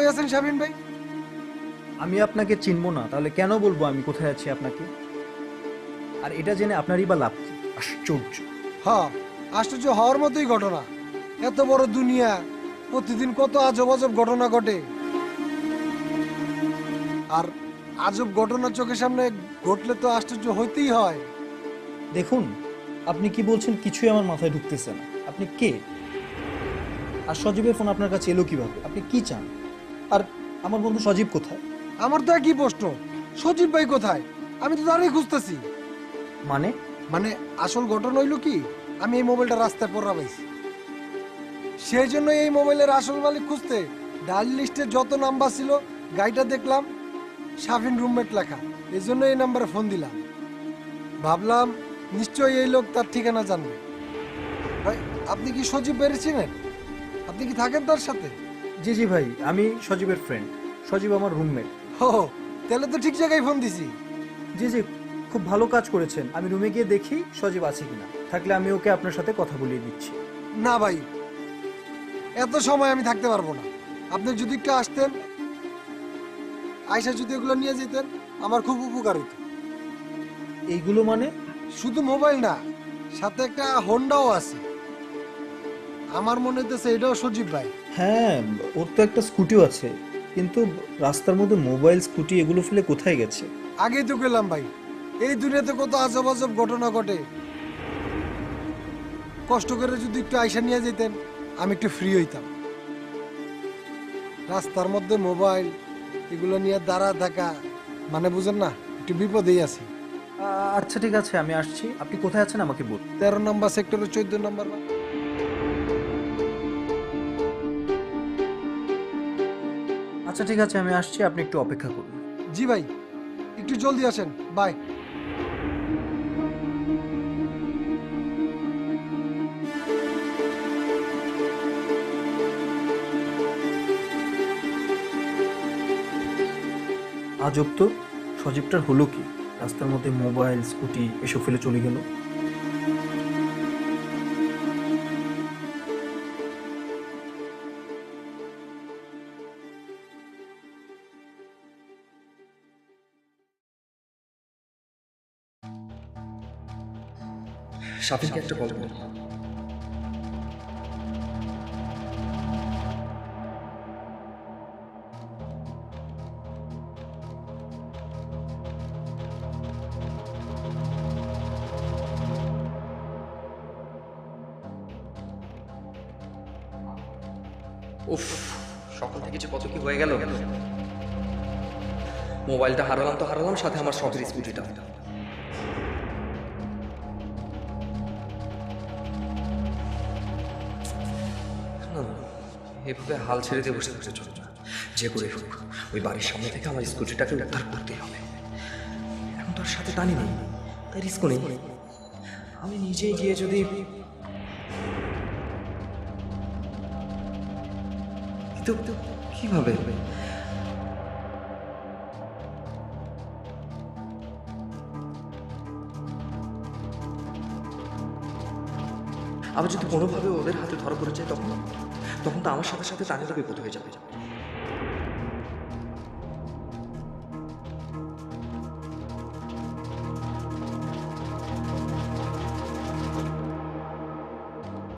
কোথায় আছেন শাবিন ভাই? আমি আপনাকে চিনবো না, তাহলে কেন বলবো আমি কোথায় আছি আপনাকে? আর এটা জেনে আপনারই বা লাভ কি? আশ্চর্য। হ্যাঁ, আশ্চর্য হওয়ার মতোই ঘটনা। এত বড় দুনিয়া, প্রতিদিন কত আজব আজব ঘটনা ঘটে। আর আজব ঘটনা চোখের সামনে ঘটলে তো আশ্চর্য হইতেই হয়। দেখুন, আপনি কি বলছেন কিছুই আমার মাথায় ঢুকতেছে না। আপনি কে? আর সজীবের ফোন আপনার কাছে এলো কিভাবে? আপনি কি চান? আর আমার বন্ধু সজীব কোথায়? আমার তো একই প্রশ্ন, সজীব ভাই কোথায়? আমি তো দাঁড়িয়ে খুঁজতেছি। মানে? মানে আসল ঘটনা হইলো কি, আমি এই মোবাইলটা রাস্তায় পড়া পাইছি। সেই জন্য এই মোবাইলের আসল মালিক খুঁজতে ডায়াল লিস্টে যত নাম্বার ছিল, গাড়িটা দেখলাম শাফিন রুমমেট লেখা। এই জন্য এই নাম্বারে ফোন দিলাম। ভাবলাম নিশ্চয়ই এই লোক তার ঠিকানা জানবে। ভাই, আপনি কি সজীব বেরিয়েছিলেন? আপনি কি থাকেন তার সাথে? জি জি ভাই, আমি সজীবের ফ্রেন্ড। সজীব আমার রুমমেট। ও, তাহলে তো ঠিক জায়গায় ফোন দিছি। জি জি, খুব ভালো কাজ করেছেন। আমি রুমে গিয়ে দেখি সজীব আছে কিনা। থাকলে আমি ওকে আপনার সাথে কথা বলিয়ে দিচ্ছি। না ভাই, এত সময় আমি থাকতে পারবো না। আপনি যদি একটু আসতেন, আয়সা যদি এগুলো নিয়ে যেতেন, আমার খুব উপকার হতো। এইগুলো মানে? শুধু মোবাইল না, সাথে একটা হোন্ডাও আছে। আমার মনে হইতেছে এটাও সজীব ভাই। হ্যাঁ, ওর তো একটা স্কুটিও আছে। কিন্তু রাস্তার মধ্যে মোবাইল, স্কুটি এগুলো ফেলে কোথায় গেছে? আগেই তো গেলাম ভাই, এই দুনিয়াতে কত আজব আজব ঘটনা ঘটে। কষ্ট করে যদি একটু আয়সা নিয়ে যেতেন, আমি একটু ফ্রি হইতাম। রাস্তার মধ্যে মোবাইল এগুলো নিয়ে দাঁড়া থাকা, মানে বুঝেন না, একটু বিপদেই আছি। আচ্ছা ঠিক আছে, আমি আসছি। আপনি কোথায় আছেন আমাকে বলুন। 13 নম্বর সেক্টরে 14 নম্বর। আচ্ছা ঠিক আছে, আমি আসছি। আপনি একটু অপেক্ষা করুন। জি ভাই, একটু জলদি আসেন, বাই। আজব তো, সজীবটার হলো কি? রাস্তার মধ্যে মোবাইল, স্কুটি এসব ফেলে চলে গেল। শাফিনকে একটা গল্প। উফ, সকাল থেকে যে কত কি হয়ে গেল। মোবাইলটা হারালাম তো হারালাম, সাথে আমার শখের স্কুটিটা। না, এভাবে হাল ছেড়ে দিয়ে বসে থাকতে চলবে না। যে করে হোক ওই বাড়ির সামনে থেকে আমার স্কুটিটাকে উদ্ধার করতেই হবে। এখন তো আর সাথে টানি নেই, তাই রিস্ক নেই। আমি নিজেই গিয়ে যদি, কিন্তু কিভাবে? আবার যদি কোনোভাবে ওদের হাতে ধরা পড়ে যায়, তখন তখন তো আমার সাথে সাথে তানেরও বিপদ হয়ে যাবে।